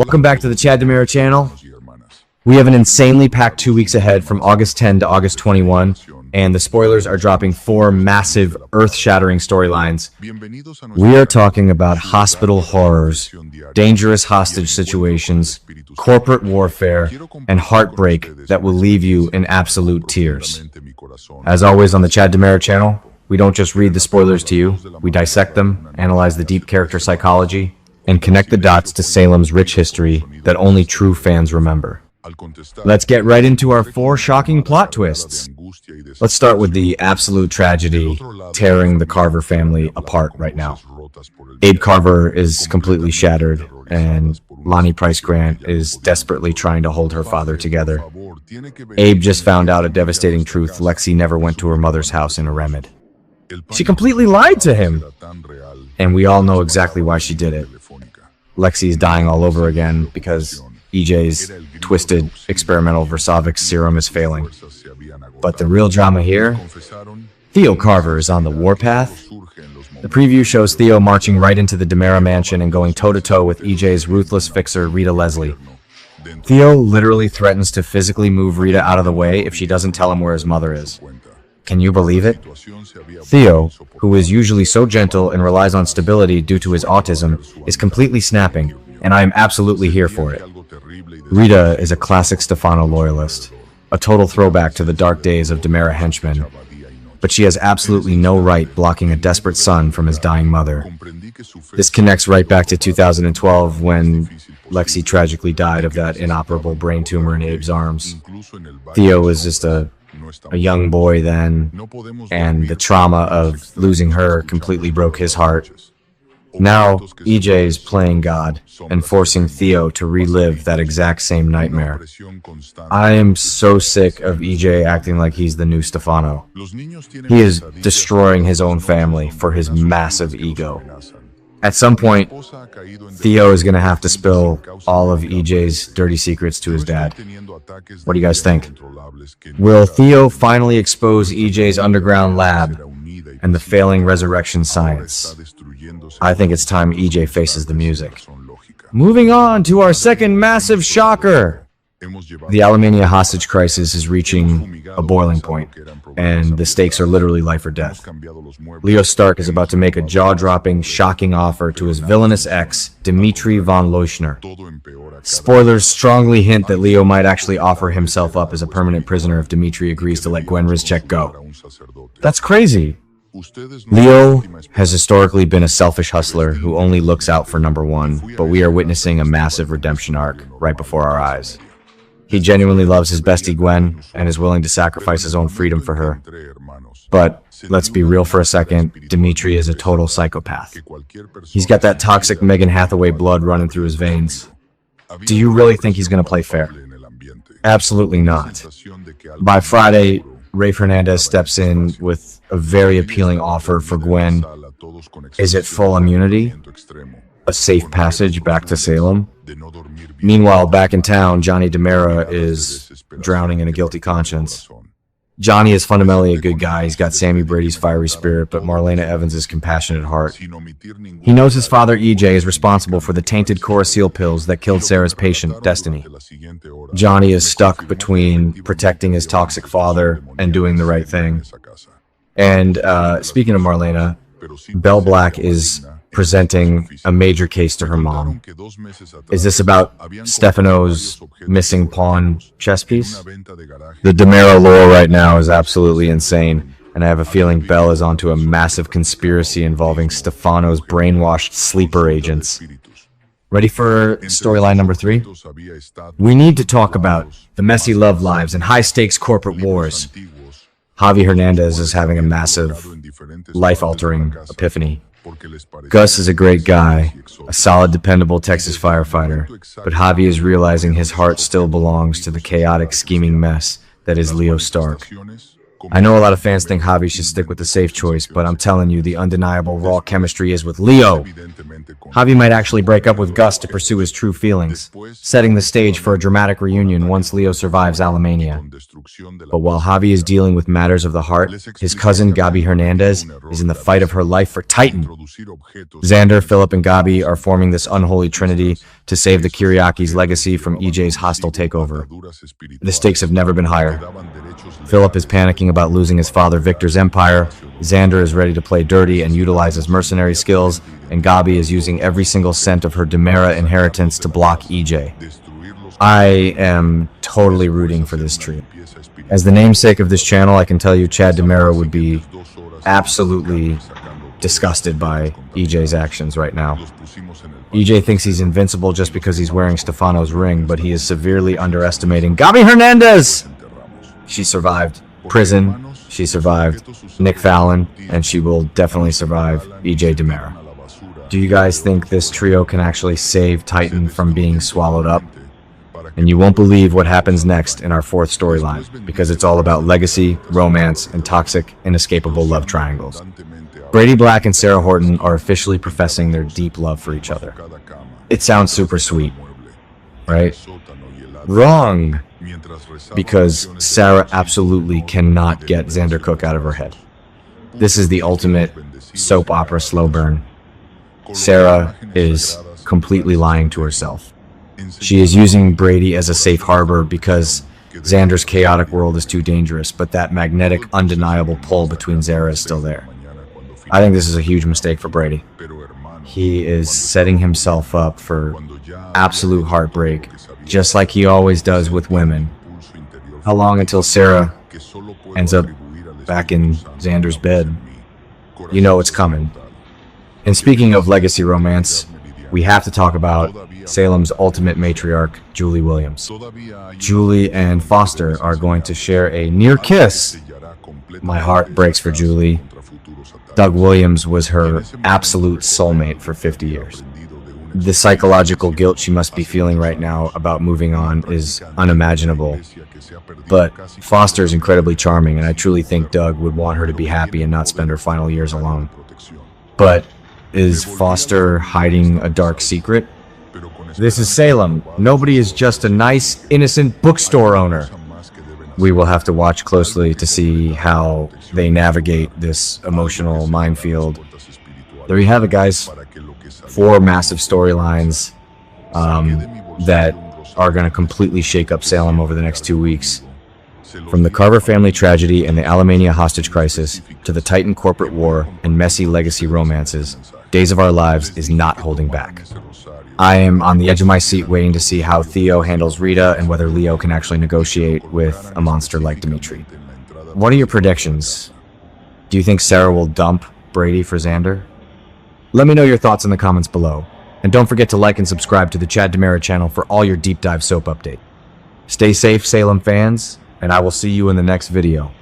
Welcome back to the Chad DiMera Channel. We have an insanely packed 2 weeks ahead from August 10 to August 21, and the spoilers are dropping 4 massive, earth-shattering storylines. We are talking about hospital horrors, dangerous hostage situations, corporate warfare, and heartbreak that will leave you in absolute tears. As always on the Chad DiMera Channel, we don't just read the spoilers to you, we dissect them, analyze the deep character psychology, and connect the dots to Salem's rich history that only true fans remember. Let's get right into our 4 shocking plot twists. Let's start with the absolute tragedy tearing the Carver family apart right now. Abe Carver is completely shattered, and Lonnie Price Grant is desperately trying to hold her father together. Abe just found out a devastating truth: Lexie never went to her mother's house in Aramid. She completely lied to him, and we all know exactly why she did it. Lexie is dying all over again because EJ's twisted experimental Versavix serum is failing. But the real drama here, Theo Carver is on the warpath. The preview shows Theo marching right into the DiMera mansion and going toe-to-toe with EJ's ruthless fixer, Rita Leslie. Theo literally threatens to physically move Rita out of the way if she doesn't tell him where his mother is. Can you believe it? Theo, who is usually so gentle and relies on stability due to his autism, is completely snapping, and I am absolutely here for it. Rita is a classic Stefano loyalist, a total throwback to the dark days of DiMera henchmen, but she has absolutely no right blocking a desperate son from his dying mother. This connects right back to 2012 when Lexie tragically died of that inoperable brain tumor in Abe's arms. Theo was just a young boy then, and the trauma of losing her completely broke his heart. Now, EJ is playing God and forcing Theo to relive that exact same nightmare. I am so sick of EJ acting like he's the new Stefano. He is destroying his own family for his massive ego. At some point, Theo is going to have to spill all of EJ's dirty secrets to his dad. What do you guys think? Will Theo finally expose EJ's underground lab and the failing resurrection science? I think it's time EJ faces the music. Moving on to our second massive shocker. The Alamainia hostage crisis is reaching a boiling point, and the stakes are literally life or death. Leo Stark is about to make a jaw-dropping, shocking offer to his villainous ex, Dimitri von Leuschner. Spoilers strongly hint that Leo might actually offer himself up as a permanent prisoner if Dimitri agrees to let Gwen go. That's crazy. Leo has historically been a selfish hustler who only looks out for number one, but we are witnessing a massive redemption arc right before our eyes. He genuinely loves his bestie Gwen and is willing to sacrifice his own freedom for her. But let's be real for a second, Dimitri is a total psychopath. He's got that toxic Megan Hathaway blood running through his veins. Do you really think he's going to play fair? Absolutely not. By Friday, Ray Fernandez steps in with a very appealing offer for Gwen. Is it full immunity? A safe passage back to Salem? Meanwhile, back in town, Johnny DiMera is drowning in a guilty conscience. Johnny is fundamentally a good guy. He's got Sammy Brady's fiery spirit, but Marlena Evans' compassionate heart. He knows his father, EJ, is responsible for the tainted Coriseal pills that killed Sarah's patient, Destiny. Johnny is stuck between protecting his toxic father and doing the right thing. And speaking of Marlena, Belle Black is presenting a major case to her mom. Is this about Stefano's missing pawn chess piece? The DiMera lore right now is absolutely insane, and I have a feeling Belle is onto a massive conspiracy involving Stefano's brainwashed sleeper agents. Ready for storyline number 3? We need to talk about the messy love lives and high-stakes corporate wars. Javi Hernandez is having a massive, life-altering epiphany. Gus is a great guy, a solid, dependable Texas firefighter, but Javi is realizing his heart still belongs to the chaotic, scheming mess that is Leo Stark. I know a lot of fans think Javi should stick with the safe choice, but I'm telling you, the undeniable raw chemistry is with Leo. Javi might actually break up with Gus to pursue his true feelings, setting the stage for a dramatic reunion once Leo survives Alamainia. But while Javi is dealing with matters of the heart, his cousin Gabi Hernandez is in the fight of her life for Titan. Xander, Philip, and Gabi are forming this unholy trinity to save the Kiriaki's legacy from EJ's hostile takeover. The stakes have never been higher. Philip is panicking about losing his father Victor's empire, Xander is ready to play dirty and utilize his mercenary skills, and Gabi is using every single cent of her DiMera inheritance to block EJ. I am totally rooting for this trio. As the namesake of this channel, I can tell you Chad DiMera would be absolutely disgusted by EJ's actions right now. EJ thinks he's invincible just because he's wearing Stefano's ring, but he is severely underestimating Gabi Hernandez! She survived prison, she survived Nick Fallon, and she will definitely survive EJ DiMera. Do you guys think this trio can actually save Titan from being swallowed up? And you won't believe what happens next in our fourth storyline, because it's all about legacy, romance, and toxic, inescapable love triangles. Brady Black and Sarah Horton are officially professing their deep love for each other. It sounds super sweet, right? Wrong! Because Sarah absolutely cannot get Xander Cook out of her head. This is the ultimate soap opera slow burn. Sarah is completely lying to herself. She is using Brady as a safe harbor because Xander's chaotic world is too dangerous, but that magnetic, undeniable pull between Zara is still there. I think this is a huge mistake for Brady. He is setting himself up for absolute heartbreak, just like he always does with women. How long until Sarah ends up back in Xander's bed? You know it's coming. And speaking of legacy romance, we have to talk about Salem's ultimate matriarch, Julie Williams. Julie and Foster are going to share a near kiss. My heart breaks for Julie. Doug Williams was her absolute soulmate for 50 years. The psychological guilt she must be feeling right now about moving on is unimaginable. But Foster is incredibly charming, and I truly think Doug would want her to be happy and not spend her final years alone. But is Foster hiding a dark secret? This is Salem. Nobody is just a nice, innocent bookstore owner. We will have to watch closely to see how they navigate this emotional minefield. There you have it, guys. 4 massive storylines that are going to completely shake up Salem over the next 2 weeks. From the Carver family tragedy and the Alamainia hostage crisis to the Titan corporate war and messy legacy romances, Days of Our Lives is not holding back. I am on the edge of my seat waiting to see how Theo handles Rita and whether Leo can actually negotiate with a monster like Dimitri. What are your predictions? Do you think Sarah will dump Brady for Xander? Let me know your thoughts in the comments below. And don't forget to like and subscribe to the Chad DiMera channel for all your deep dive soap updates. Stay safe, Salem fans, and I will see you in the next video.